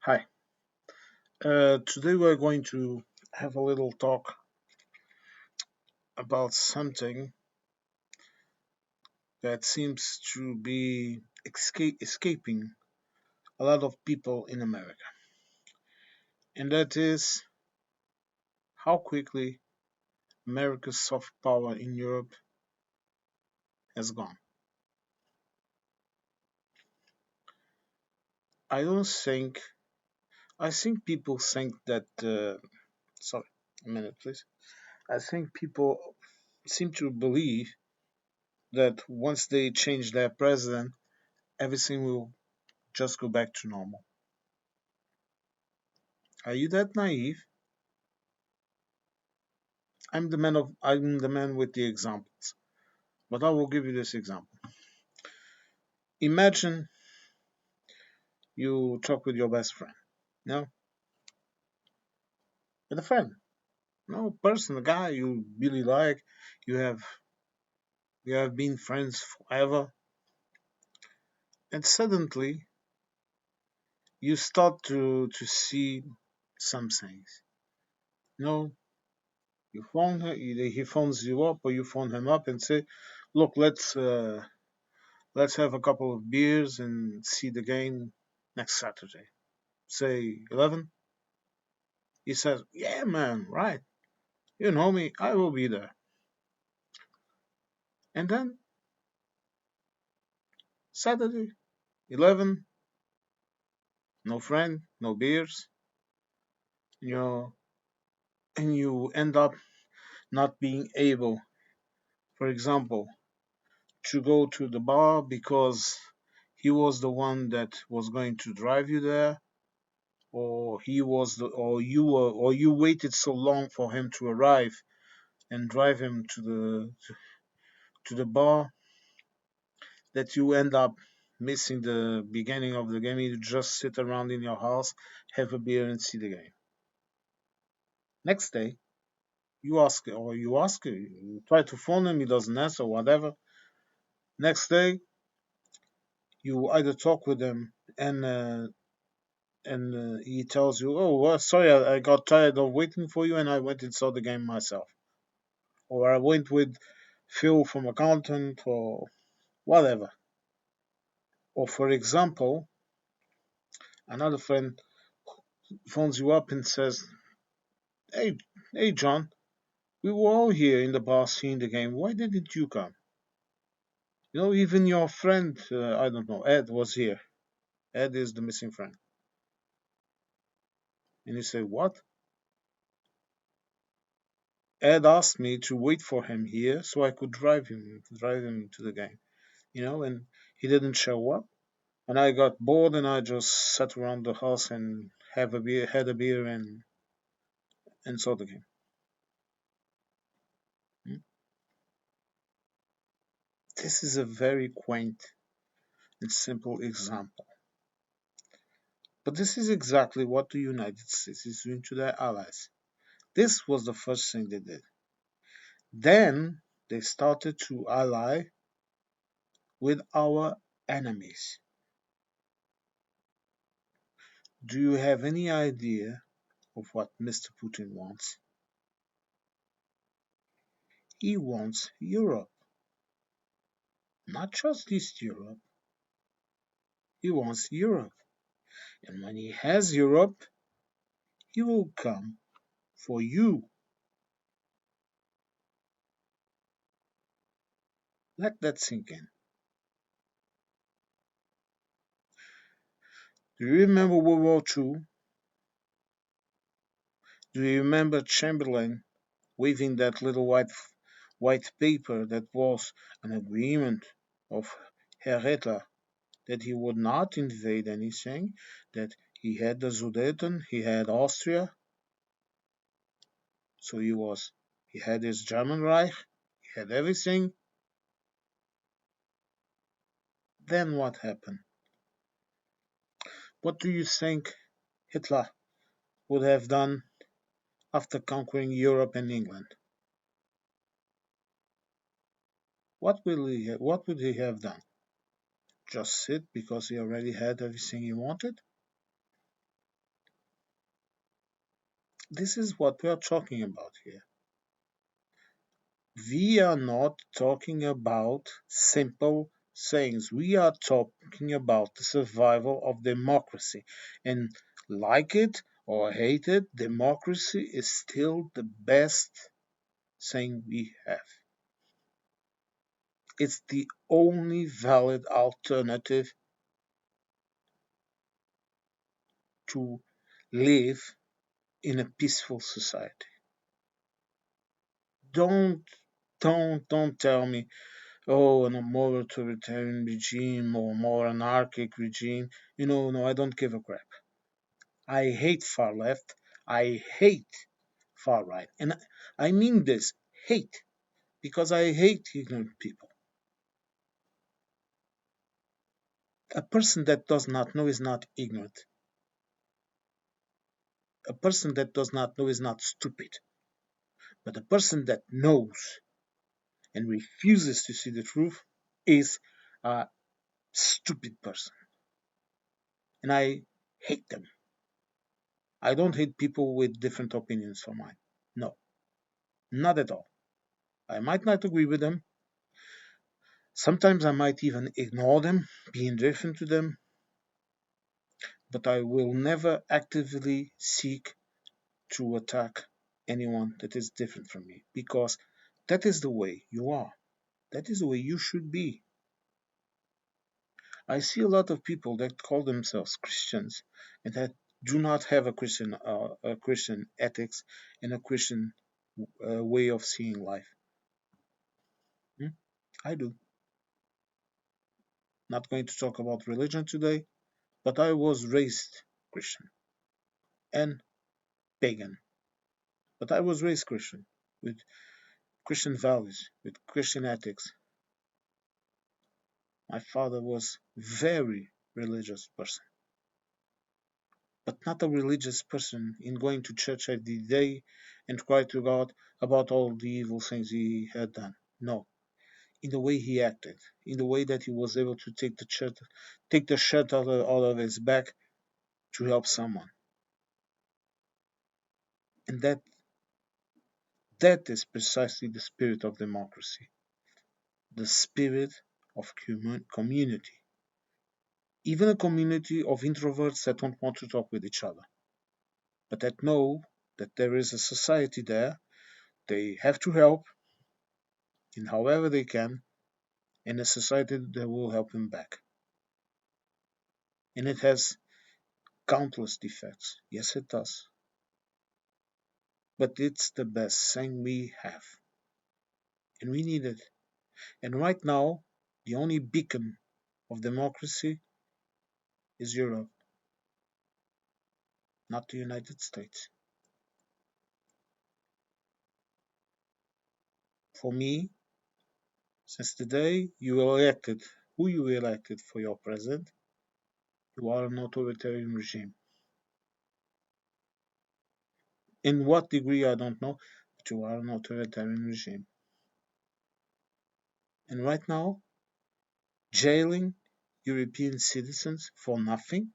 Hi. Today we're going to have a little talk about something that seems to be escaping a lot of people in America, and that is how quickly America's soft power in Europe has gone. I don't think, I think people think that, sorry, a minute please. I think people seem to believe that once they change their president, everything will just go back to normal. Are you that naive? I'm the man with the examples. But I will give you this example. Imagine you talk with your best friend. No, with a friend. No person, a guy you really like. You have you have been friends forever, and suddenly you start to see some things. No, you phone her, either he phones you up or you phone him up and say, "Look, let's have a couple of beers and see the game next Saturday. Say 11." He says, "Yeah, man, right. You know me, I will be there." And then Saturday, 11, no friend, no beers, you know, and you end up not being able, for example, to go to the bar because he was the one that was going to drive you there, or or you waited so long for him to arrive and drive him to the bar that you end up missing the beginning of the game. You just sit around in your house, have a beer, and see the game. Next day, you try to phone him, he doesn't answer, whatever. Next day, you either talk with him and he tells you, "Oh, well, sorry, I got tired of waiting for you, and I went and saw the game myself," or "I went with Phil from accountant," or whatever. Or for example, another friend phones you up and says, "Hey, hey, John, we were all here in the bar seeing the game. Why didn't you come?" Even your friend, I don't know, Ed was here. Ed is the missing friend. And you say, "What?" Ed asked me to wait for him here so I could drive him to the game. And he didn't show up. And I got bored and I just sat around the house and had a beer and saw the game. Hmm? This is a very quaint and simple example. But this is exactly what the United States is doing to their allies. This was the first thing they did. Then they started to ally with our enemies. Do you have any idea of what Mr. Putin wants? He wants Europe, not just East Europe. He wants Europe. And when he has Europe, he will come for you. Let that sink in. Do you remember World War II? Do you remember Chamberlain waving that little white paper that was an agreement of Herr Hitler that he would not invade anything, that he had the Sudeten, he had Austria, so he had his German Reich, he had everything. Then what happened? What do you think Hitler would have done after conquering Europe and England? What would he have done? Just sit because he already had everything he wanted? This is what we are talking about here. We are not talking about simple sayings. We are talking about the survival of democracy. And like it or hate it, democracy is still the best thing we have. It's the only valid alternative to live in a peaceful society. Don't don't tell me, oh, in a more authoritarian regime or more anarchic regime. No, I don't give a crap. I hate far left. I hate far right. And I mean this hate because I hate ignorant people. A person that does not know is not ignorant. A person that does not know is not stupid. But a person that knows and refuses to see the truth is a stupid person. And I hate them. I don't hate people with different opinions from mine. No, not at all. I might not agree with them. Sometimes I might even ignore them, be indifferent to them, but I will never actively seek to attack anyone that is different from me because that is the way you are. That is the way you should be. I see a lot of people that call themselves Christians and that do not have a Christian ethics and a Christian way of seeing life. Hmm? I do. Not going to talk about religion today, but I was raised Christian and pagan. But I was raised Christian with Christian values, with Christian ethics. My father was very religious person, but not a religious person in going to church every day and cry to God about all the evil things he had done. No, in the way he acted, in the way that he was able to take the shirt out of his back to help someone, and that is precisely the spirit of democracy, the spirit of community, even a community of introverts that don't want to talk with each other, but that know that there is a society there. They have to help in however they can, and a society that will help them back. And it has countless defects. Yes, it does. But it's the best thing we have. And we need it. And right now, the only beacon of democracy is Europe, not the United States. For me, since the day you elected who you elected for your president, you are an authoritarian regime. In what degree, I don't know, but you are an authoritarian regime. And right now, jailing European citizens for nothing,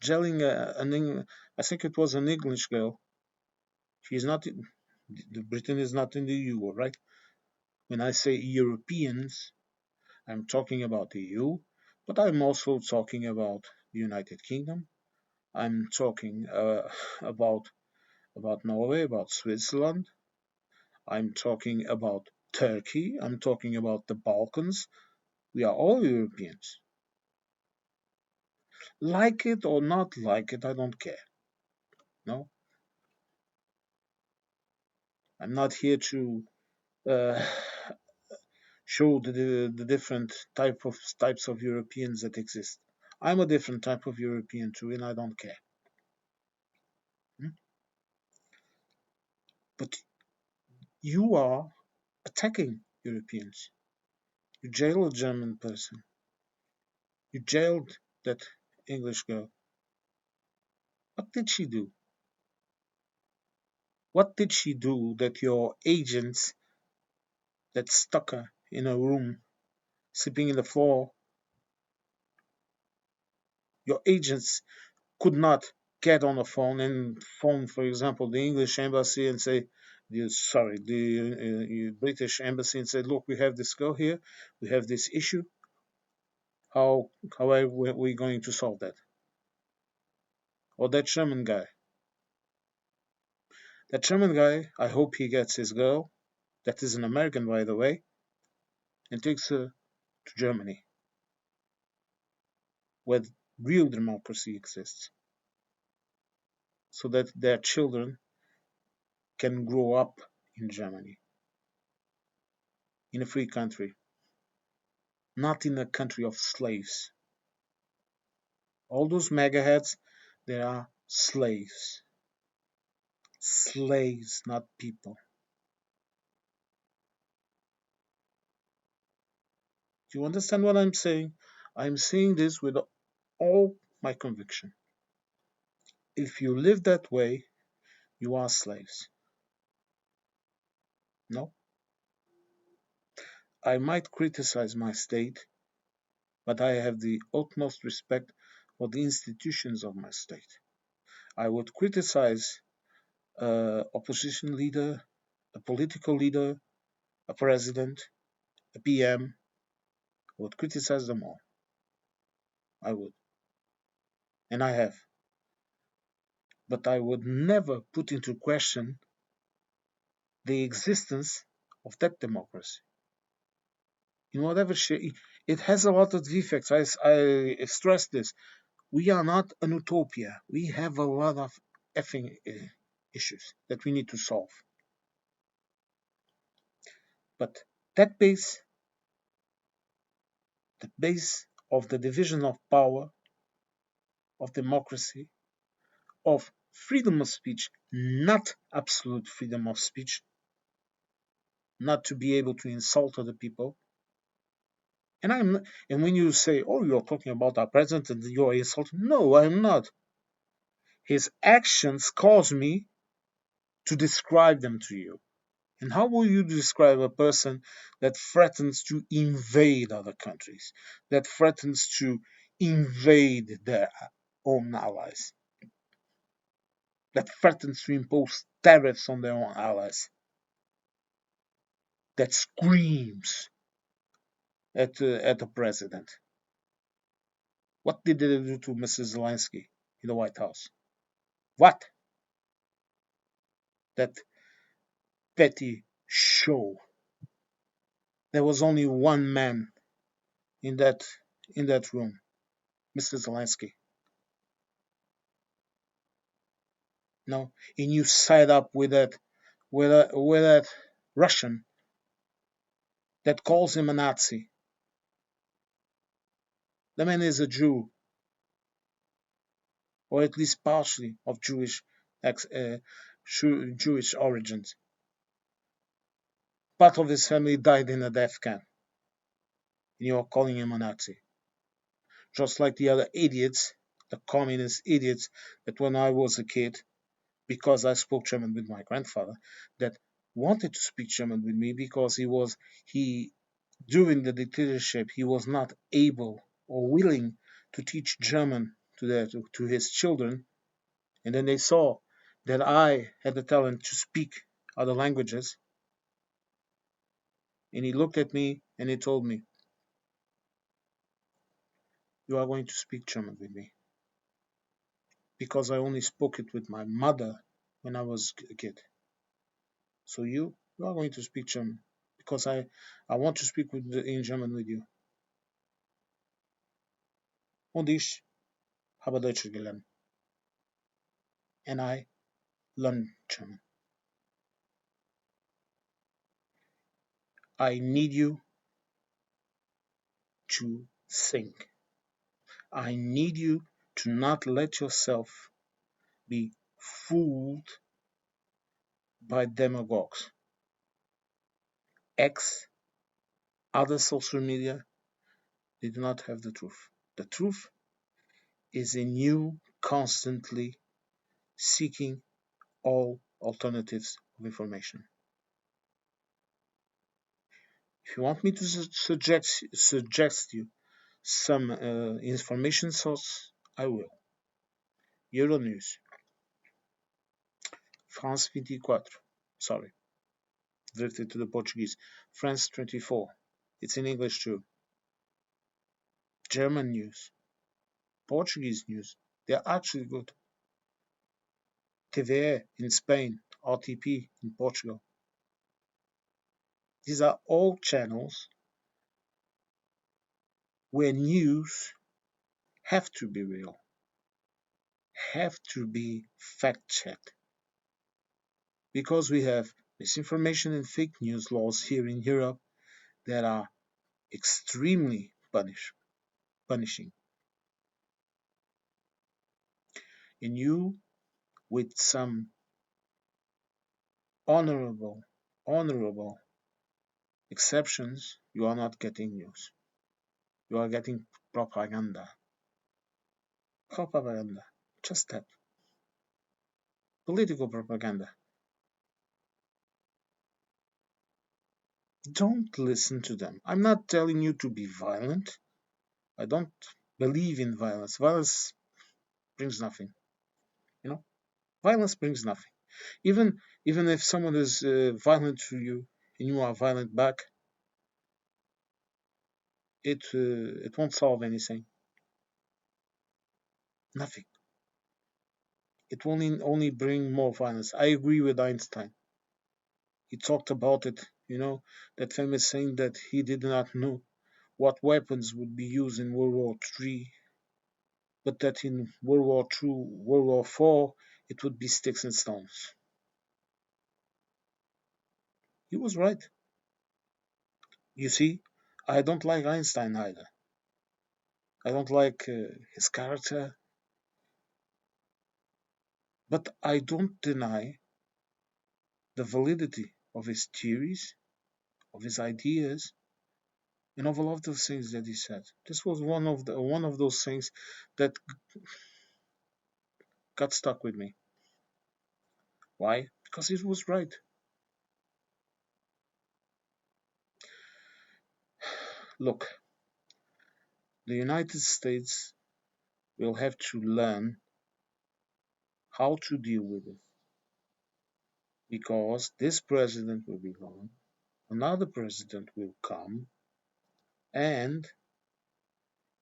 jailing I think it was an English girl. She's not in, Britain is not in the EU, right? When I say Europeans, I'm talking about the EU, but I'm also talking about the United Kingdom. I'm talking about Norway, about Switzerland. I'm talking about Turkey. I'm talking about the Balkans. We are all Europeans. Like it or not like it, I don't care. No, I'm not here to uh, show the different types of Europeans that exist. I'm a different type of European too, and I don't care. Hmm? But you are attacking Europeans. You jail a German person. You jailed that English girl. What did she do? What did she do that your agents that stuck her in a room, sleeping in the floor, your agents could not? get on the phone and phone, for example, the English embassy and say, the British embassy, and say, look, we have this girl here, we have this issue. How are we going to solve that? Or that German guy. That German guy, I hope he gets his girl, that is an American, by the way, and takes her to Germany, where real democracy exists, so that their children can grow up in Germany, in a free country, not in a country of slaves. All those megaheads, they are slaves. Slaves, not people. Do you understand what I'm saying? I'm saying this with all my conviction. If you live that way, you are slaves. No? I might criticize my state, but I have the utmost respect for the institutions of my state. I would criticize an opposition leader, a political leader, a president, a PM. I would criticize them all. I would. And I have. But I would never put into question the existence of that democracy. In whatever shape, it has a lot of defects. I stress this. We are not an utopia. We have a lot of effing issues that we need to solve. But that the base of the division of power, of democracy, of freedom of speech, not absolute freedom of speech, not to be able to insult other people. And when you say, "Oh, you're talking about our president and you're insulting," no, I'm not. His actions cause me to describe them to you. And how will you describe a person that threatens to invade other countries, that threatens to invade their own allies, that threatens to impose tariffs on their own allies, that screams at the president? What did they do to Mrs. Zelensky in the White House? What? That petty show. There was only one man in that room, Mr. Zelensky. No, and you side up with that Russian that calls him a Nazi. The man is a Jew, or at least partially of Jewish origins. Part of his family died in a death camp, and you are calling him a Nazi. Just like the other idiots, the communist idiots, that when I was a kid, because I spoke German with my grandfather, that wanted to speak German with me because he during the dictatorship he was not able or willing to teach German to his children, and then they saw that I had the talent to speak other languages, and he looked at me and he told me, "You are going to speak German with me," because I only spoke it with my mother when I was a kid. So you are going to speak German because I want to speak in German with you. Und ich habe Deutsch gelernt, and I learned German. I need you to think. I need you to not let yourself be fooled by demagogues. X, other social media, they do not have the truth. The truth is in you constantly seeking all alternatives of information. If you want me to suggest you some information source, I will. Euronews, France 24, sorry, drifted to the Portuguese, France 24, it's in English too, German news, Portuguese news, they're actually good. TVE in Spain, RTP in Portugal. These are all channels where news have to be real, have to be fact checked, because we have misinformation and fake news laws here in Europe that are extremely punishing. And you, with some honorable, honorable exceptions, you are not getting news. You are getting propaganda. Propaganda. Just that. Political propaganda. Don't listen to them. I'm not telling you to be violent. I don't believe in violence. Violence brings nothing. You know, violence brings nothing. Even if someone is violent to you and you are violent back, it won't solve anything. Nothing. It will only bring more violence. I agree with Einstein. He talked about it. That famous saying that he did not know what weapons would be used in World War III, but that in World War II, World War IV, it would be sticks and stones. He was right. You see, I don't like Einstein either. I don't like his character, but I don't deny the validity of his theories, of his ideas, and of all of those things that he said. This was one of those things that got stuck with me. Why? Because he was right. Look, the United States will have to learn how to deal with it, because this president will be gone, another president will come, and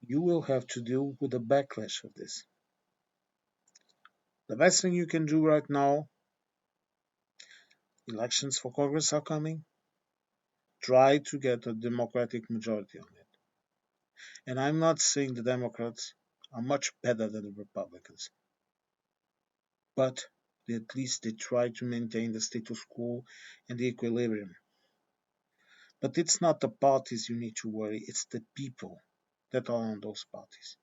you will have to deal with the backlash of this. The best thing you can do right now, elections for Congress are coming, try to get a Democratic majority on it. And I'm not saying the Democrats are much better than the Republicans, but at least they try to maintain the status quo and the equilibrium. But it's not the parties you need to worry, it's the people that are on those parties.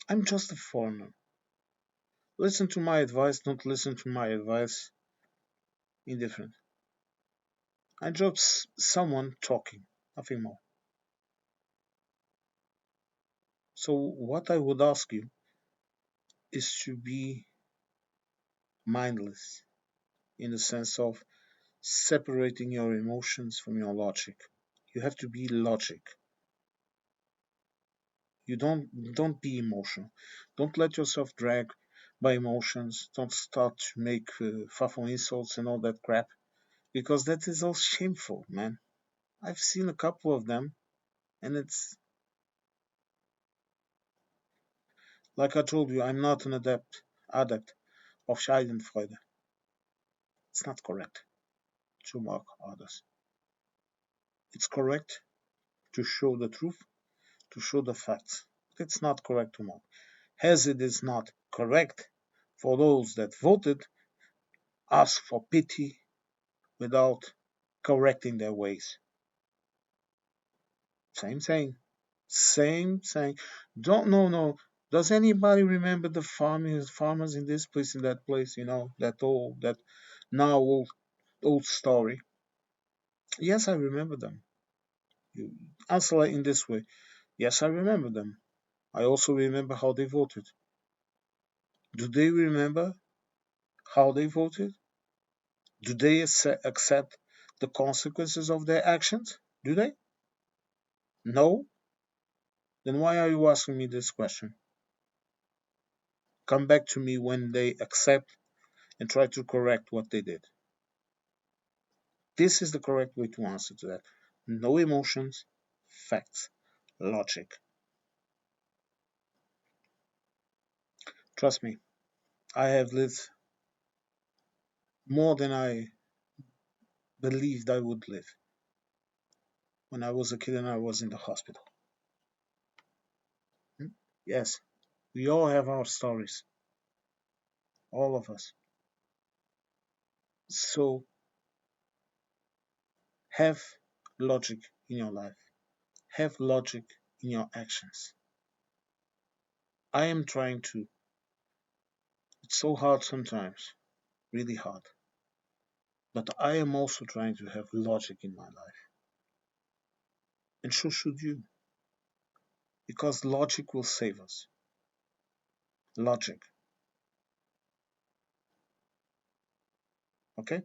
I'm just a foreigner. Listen to my advice, don't listen to my advice, indifferent. I'm just someone talking, nothing more. So what I would ask you is to be mindless, in the sense of separating your emotions from your logic. You have to be logic. You don't be emotional. Don't let yourself drag by emotions. Don't start to make fuffle insults and all that crap, because that is all shameful, man. I've seen a couple of them, and it's like I told you, I'm not an adept of Schadenfreude. It's not correct to mock others. It's correct to show the truth, to show the facts. It's not correct to mock. As it is not correct for those that voted, ask for pity without correcting their ways. Same thing. Same thing. Don't no. Does anybody remember the farmers in this place, in that place, that now old story? Yes, I remember them. You answer it in this way. Yes, I remember them. I also remember how they voted. Do they remember how they voted? Do they accept the consequences of their actions? Do they? No? Then why are you asking me this question? come back to me when they accept and try to correct what they did. This is the correct way to answer to that. No emotions, facts, logic. Trust me, I have lived more than I believed I would live when I was a kid and I was in the hospital. Yes, we all have our stories, all of us. So have logic in your life, have logic in your actions. I am trying to. It's so hard sometimes, really hard. But I am also trying to have logic in my life. And so should you. Because logic will save us. Logic. Okay?